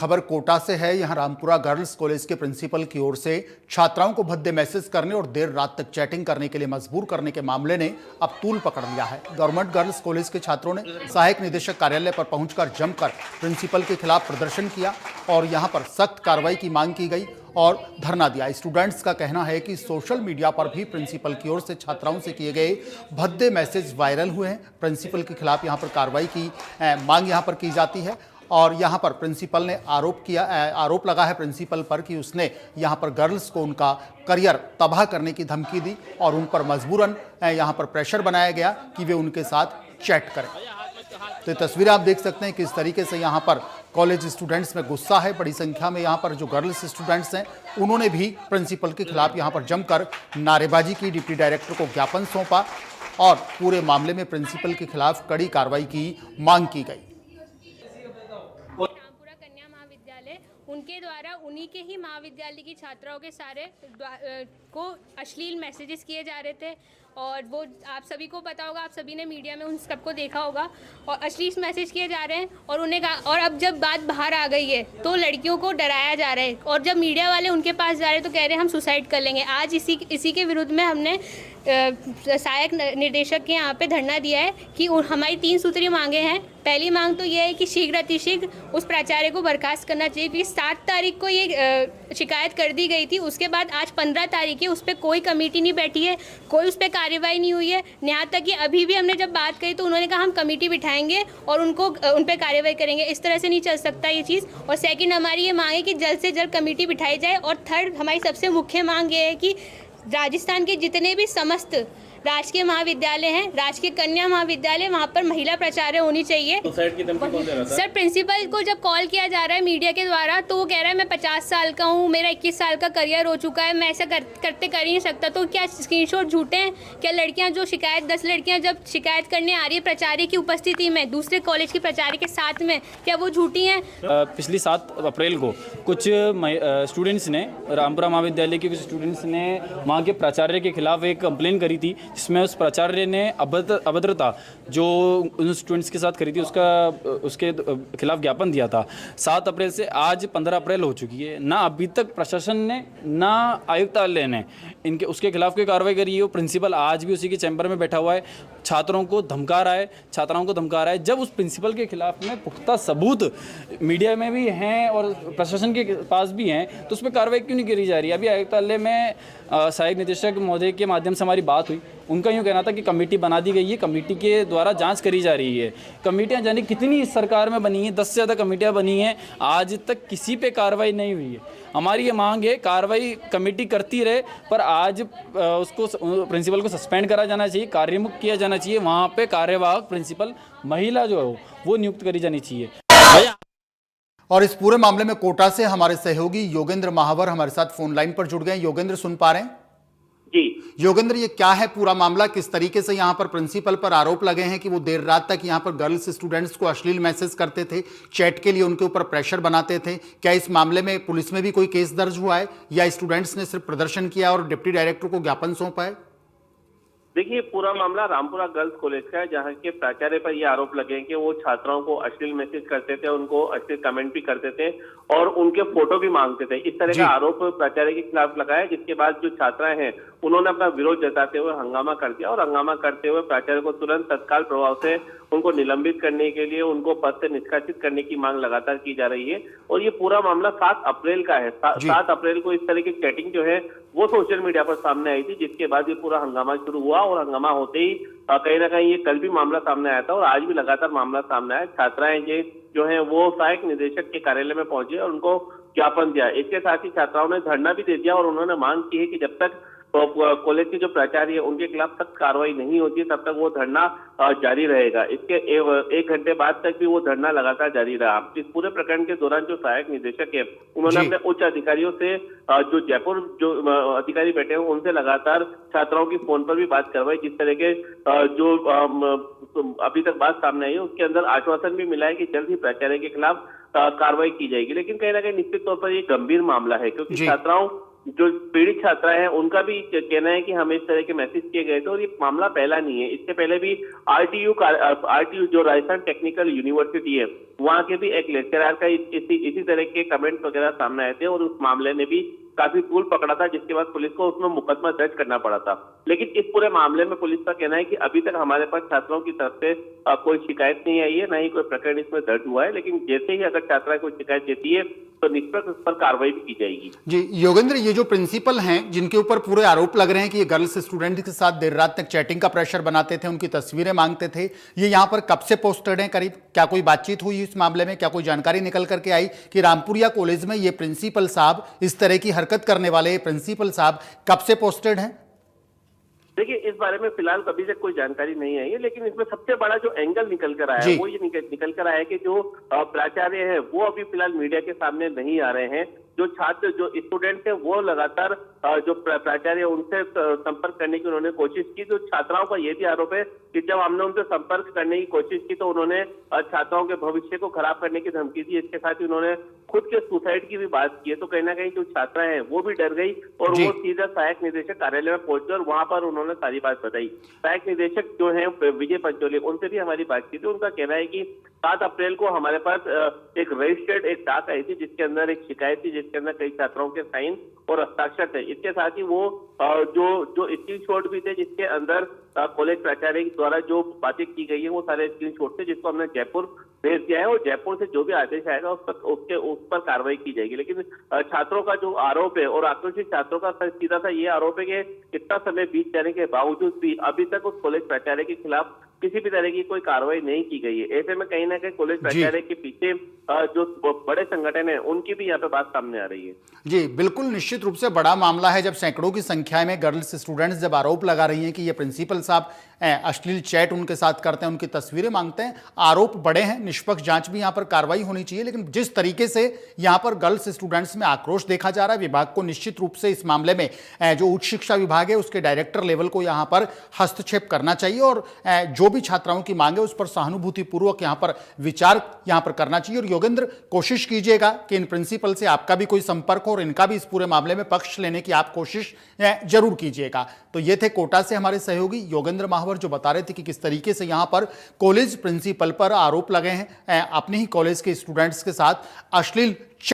खबर कोटा से है। यहां रामपुरा गर्ल्स कॉलेज के प्रिंसिपल की ओर से छात्राओं को भद्दे मैसेज करने और देर रात तक चैटिंग करने के लिए मजबूर करने के मामले ने अब तूल पकड़ लिया है। गवर्नमेंट गर्ल्स कॉलेज के छात्रों ने सहायक निदेशक कार्यालय पर पहुंचकर जमकर प्रिंसिपल के खिलाफ प्रदर्शन किया और यहां पर सख्त कार्रवाई की मांग की गई और धरना दिया। स्टूडेंट्स का कहना है कि सोशल मीडिया पर भी प्रिंसिपल की ओर से छात्राओं से किए गए भद्दे मैसेज वायरल हुए हैं। प्रिंसिपल के खिलाफ यहां पर कार्रवाई की मांग यहां पर की जाती है और यहां पर प्रिंसिपल ने आरोप लगा है प्रिंसिपल पर कि उसने यहां पर गर्ल्स को उनका करियर तबाह करने की धमकी दी और उन पर मजबूरन यहां पर प्रेशर बनाया गया कि वे उनके साथ चैट करें। तो ये तस्वीरें आप देख सकते हैं किस तरीके से यहां पर कॉलेज स्टूडेंट्स में गुस्सा है। बड़ी संख्या में यहां पर जो गर्ल्स स्टूडेंट्स हैं उन्होंने भी प्रिंसिपल के खिलाफ यहां पर जमकर नारेबाजी की, डिप्टी डायरेक्टर को ज्ञापन सौंपा और पूरे मामले में प्रिंसिपल के खिलाफ कड़ी कार्रवाई की मांग की गई। रामपुरा कन्या महाविद्यालय उनके द्वारा उन्हीं के ही महाविद्यालय की छात्राओं के सारे को अश्लील मैसेजेस किए जा रहे थे और वो आप सभी को पता होगा, आप सभी ने मीडिया में उन सबको देखा होगा और अश्लील मैसेज किए जा रहे हैं और उन्हें और अब जब बात बाहर आ गई है तो लड़कियों को डराया जा रहा है और जब मीडिया वाले उनके पास जा रहे हैं तो कह रहे हैं हम सुसाइड कर लेंगे। आज इसी के विरुद्ध में हमने सहायक निदेशक के यहाँ पे धरना दिया है कि हमारी 3 सूत्री मांगे हैं। पहली मांग तो ये है कि शीघ्र अतिशीघ्र उस प्राचार्य को बर्खास्त करना चाहिए क्योंकि 7 तारीख को ये शिकायत कर दी गई थी। उसके बाद आज 15 तारीख है, उस पर कोई कमेटी नहीं बैठी है, कोई उस पर कार्रवाई नहीं हुई है। यहाँ तक कि अभी भी हमने जब बात करी तो उन्होंने कहा हम कमेटी बिठाएंगे और उन पर कार्रवाई करेंगे। इस तरह से नहीं चल सकता ये चीज़। और सेकंड हमारी ये मांग है कि जल्द से जल्द कमेटी बिठाई जाए और थर्ड हमारी सबसे मुख्य मांग ये है कि राजस्थान के जितने भी समस्त राजकीय महाविद्यालय हैं, राजकीय कन्या महाविद्यालय, वहाँ पर महिला प्राचार्य होनी चाहिए। सर प्रिंसिपल को जब कॉल किया जा रहा है मीडिया के द्वारा तो वो कह रहा है मैं 50 साल का हूँ, मेरा 21 साल का करियर हो चुका है, मैं ऐसा करते कर ही नहीं सकता। तो क्या स्क्रीनशॉट झूठे हैं? क्या लड़कियाँ जो 10 लड़कियाँ जब शिकायत करने आ रही है प्राचार्य की उपस्थिति में, दूसरे कॉलेज के प्राचार्य के साथ में, क्या वो झूठी हैं? पिछली 7 अप्रैल को कुछ स्टूडेंट्स ने, रामपुरा महाविद्यालय के कुछ स्टूडेंट्स ने वहाँ के प्राचार्य के खिलाफ एक कंप्लेन करी थी जिसमें उस प्राचार्य ने अभद्रता जो उन स्टूडेंट्स के साथ करी थी उसके खिलाफ ज्ञापन दिया था। 7 अप्रैल से आज 15 अप्रैल हो चुकी है, ना अभी तक प्रशासन ने ना आयुक्तालय ने उसके खिलाफ कोई कार्रवाई करी है। वो प्रिंसिपल आज भी उसी के चैम्बर में बैठा हुआ है, छात्राओं को धमका रहा है, छात्राओं को धमका रहा है। जब उस प्रिंसिपल के खिलाफ में पुख्ता सबूत मीडिया में भी हैं और प्रशासन के पास भी हैं तो उस पर कार्रवाई क्यों नहीं करी जा रही है? अभी आयुक्तालय में सहायक निदेशक महोदय के माध्यम से हमारी बात हुई, उनका यूँ कहना था कि कमेटी बना दी गई है, कमेटी के द्वारा जांच करी जा रही है। कमेटियां जाने कितनी इस सरकार में बनी हैं, 10 से ज़्यादा कमेटियां बनी हैं, आज तक किसी पे कार्रवाई नहीं हुई है। हमारी ये मांग है कार्रवाई कमेटी करती रहे पर आज उसको प्रिंसिपल को सस्पेंड करा जाना चाहिए, कार्यमुक्त किया जाना चाहिए। वहाँ पे कार्यवाहक प्रिंसिपल महिला जो है वो नियुक्त करी जानी चाहिए। और इस पूरे मामले में कोटा से हमारे सहयोगी योगेंद्र महावर हमारे साथ फोन लाइन पर जुड़ गए। योगेंद्र सुन पा रहे हैं? जी योगेंद्र, ये क्या है पूरा मामला? किस तरीके से यहाँ पर प्रिंसिपल पर आरोप लगे हैं कि वो देर रात तक यहाँ पर गर्ल्स स्टूडेंट्स को अश्लील मैसेज करते थे, चैट के लिए उनके ऊपर प्रेशर बनाते थे? क्या इस मामले में पुलिस में भी कोई केस दर्ज हुआ है या स्टूडेंट्स ने सिर्फ प्रदर्शन किया और डिप्टी डायरेक्टर को ज्ञापन सौंपा है? देखिए, पूरा मामला रामपुरा गर्ल्स कॉलेज का है जहाँ के प्राचार्य पर ये आरोप लगे हैं कि वो छात्राओं को अश्लील मैसेज करते थे, उनको अश्लील कमेंट भी करते थे और उनके फोटो भी मांगते थे। इस तरह का आरोप प्राचार्य के खिलाफ लगा है, जिसके बाद जो छात्राएं हैं उन्होंने अपना विरोध जताते हुए हंगामा कर दिया और हंगामा करते हुए प्राचार्य को तुरंत तत्काल प्रभाव से उनको निलंबित करने के लिए, उनको पद से निष्कासित करने की मांग लगातार की जा रही है। और ये पूरा मामला 7 अप्रैल का है। 7 अप्रैल को इस तरह की चैटिंग जो है वो सोशल मीडिया पर सामने आई थी, जिसके बाद ये पूरा हंगामा शुरू हुआ और हंगामा होते ही कहीं ना कहीं ये कल भी मामला सामने आया था और आज भी लगातार मामला सामने आया। छात्राएं जो हैं वो सहायक निदेशक के कार्यालय में पहुंचे और उनको ज्ञापन दिया। इसके साथ ही छात्राओं ने धरना भी दे दिया और उन्होंने मांग की है कि जब तक कॉलेज के जो प्राचार्य है उनके खिलाफ सख्त कार्रवाई नहीं होती है तब तक वो धरना जारी रहेगा। इसके 1 घंटे बाद तक भी वो धरना लगातार जारी रहा। इस पूरे प्रकरण के दौरान जो सहायक निदेशक है उन्होंने अपने उच्च अधिकारियों से, जो जयपुर जो अधिकारी बैठे हैं उनसे लगातार छात्राओं की फोन पर भी बात करवाई। जिस तरह के जो अभी तक बात सामने आई है उसके अंदर आश्वासन भी मिला है कि जल्द ही प्राचार्य के खिलाफ कार्रवाई की जाएगी। लेकिन कहीं ना कहीं निश्चित तौर पर ये गंभीर मामला है क्योंकि छात्राओं जो पीड़ित छात्रा है उनका भी कहना है कि हमें इस तरह के मैसेज किए गए थे और ये मामला पहला नहीं है। इससे पहले भी आरटीयू जो राजस्थान टेक्निकल यूनिवर्सिटी है वहां के भी एक लेक्चरर का इसी तरह के कमेंट्स वगैरह सामने आए थे और उस मामले ने भी काफी तूल पकड़ा था, जिसके बाद पुलिस को उसमें मुकदमा दर्ज करना पड़ा था। लेकिन इस पूरे मामले में पुलिस का कहना है कि अभी तक हमारे पास छात्राओं की तरफ से कोई शिकायत नहीं आई है, ना ही कोई प्रकरण इसमें दर्ज हुआ है। लेकिन जैसे ही अगर छात्रा कोई शिकायत देती है तो निष्पक्ष उस पर कार्रवाई भी की जाएगी। जी योगेंद्र, ये जो प्रिंसिपल हैं जिनके ऊपर पूरे आरोप लग रहे हैं कि ये गर्ल्स स्टूडेंट के साथ देर रात तक चैटिंग का प्रेशर बनाते थे, उनकी तस्वीरें मांगते थे, ये यहाँ पर कब से पोस्टेड हैं करीब? क्या कोई बातचीत हुई इस मामले में? क्या कोई जानकारी निकल करके आई कि रामपुरिया कॉलेज में ये प्रिंसिपल साहब, इस तरह की हरकत करने वाले प्रिंसिपल साहब कब से पोस्टेड हैं? देखिए, इस बारे में फिलहाल कभी तक कोई जानकारी नहीं आई है, लेकिन इसमें सबसे बड़ा जो एंगल निकल कर आया है वो ये निकल कर आया है कि जो प्राचार्य है वो अभी फिलहाल मीडिया के सामने नहीं आ रहे हैं। जो छात्र, जो स्टूडेंट्स हैं वो लगातार जो प्राचार्य उनसे संपर्क करने की उन्होंने कोशिश की। तो छात्राओं का ये भी आरोप है कि जब हमने उनसे संपर्क करने की कोशिश की तो उन्होंने छात्राओं के भविष्य को खराब करने की धमकी दी। इसके साथ ही उन्होंने खुद के सुसाइड की भी बात की है। तो कहीं ना कहीं जो छात्रा है वो भी डर गई और वो सीधा सहायक निदेशक कार्यालय में पहुंचे और वहां पर उन्होंने सारी बात बताई। सहायक निदेशक जो है विजय पंचोली, उनसे भी हमारी बातचीत थी। उनका कहना है कि 7 अप्रैल को हमारे पास एक रजिस्टर्ड एक डाक आई थी जिसके अंदर एक शिकायत थी, जिसके अंदर कई छात्राओं के साइन और हस्ताक्षर थे। इसके साथ ही वो जो स्क्रीनशॉट भी थे जिसके अंदर कॉलेज प्राचार्य द्वारा जो बातें की गई है वो सारे स्क्रीनशॉट थे, जिसको हमने जयपुर भेज दिया है और जयपुर से जो भी आदेश आएगा उस पर कार्रवाई की जाएगी। लेकिन छात्रों का जो आरोप है और आक्रोशित छात्रों का सीधा सा ये आरोप है कि इतना समय बीत जाने के बावजूद भी अभी तक उस कॉलेज प्राचार्य के खिलाफ किसी भी तरह की कोई कार्रवाई नहीं की गई है। ऐसे में कहीं ना कहीं कॉलेज प्राचार्य के पीछे जो बड़े संगठन है उनकी भी यहाँ पे बात सामने आ रही है। जी बिल्कुल, निश्चित रूप से बड़ा मामला है जब सैकड़ों की संख्या में गर्ल्स स्टूडेंट्स जब आरोप लगा रही हैं कि ये प्रिंसिपल साहब अश्लील चैट उनके साथ करते हैं, उनकी तस्वीरें मांगते हैं। आरोप बड़े हैं, निष्पक्ष जांच भी यहाँ पर कार्रवाई होनी चाहिए। लेकिन जिस तरीके से यहाँ पर गर्ल्स स्टूडेंट्स में आक्रोश देखा जा रहा है, विभाग को निश्चित रूप से इस मामले में जो उच्च शिक्षा विभाग है उसके डायरेक्टर लेवल को यहाँ पर हस्तक्षेप करना चाहिए और जो भी छात्राओं की मांग है उस पर सहानुभूतिपूर्वक यहाँ पर विचार यहाँ पर करना चाहिए। और योगेंद्र, कोशिश कीजिएगा कि इन प्रिंसिपल से आपका भी कोई संपर्क हो और इनका भी इस पूरे मामले में पक्ष लेने की आप कोशिश जरूर कीजिएगा। तो ये थे कोटा से हमारे सहयोगी योगेंद्र महावर जो बता रहे थे कि किस तरीके से यहाँ पर कॉलेज प्रिंसिपल पर आरोप लगे हैं अपने ही कॉलेज के स्टूडेंट्स के साथ अश्लील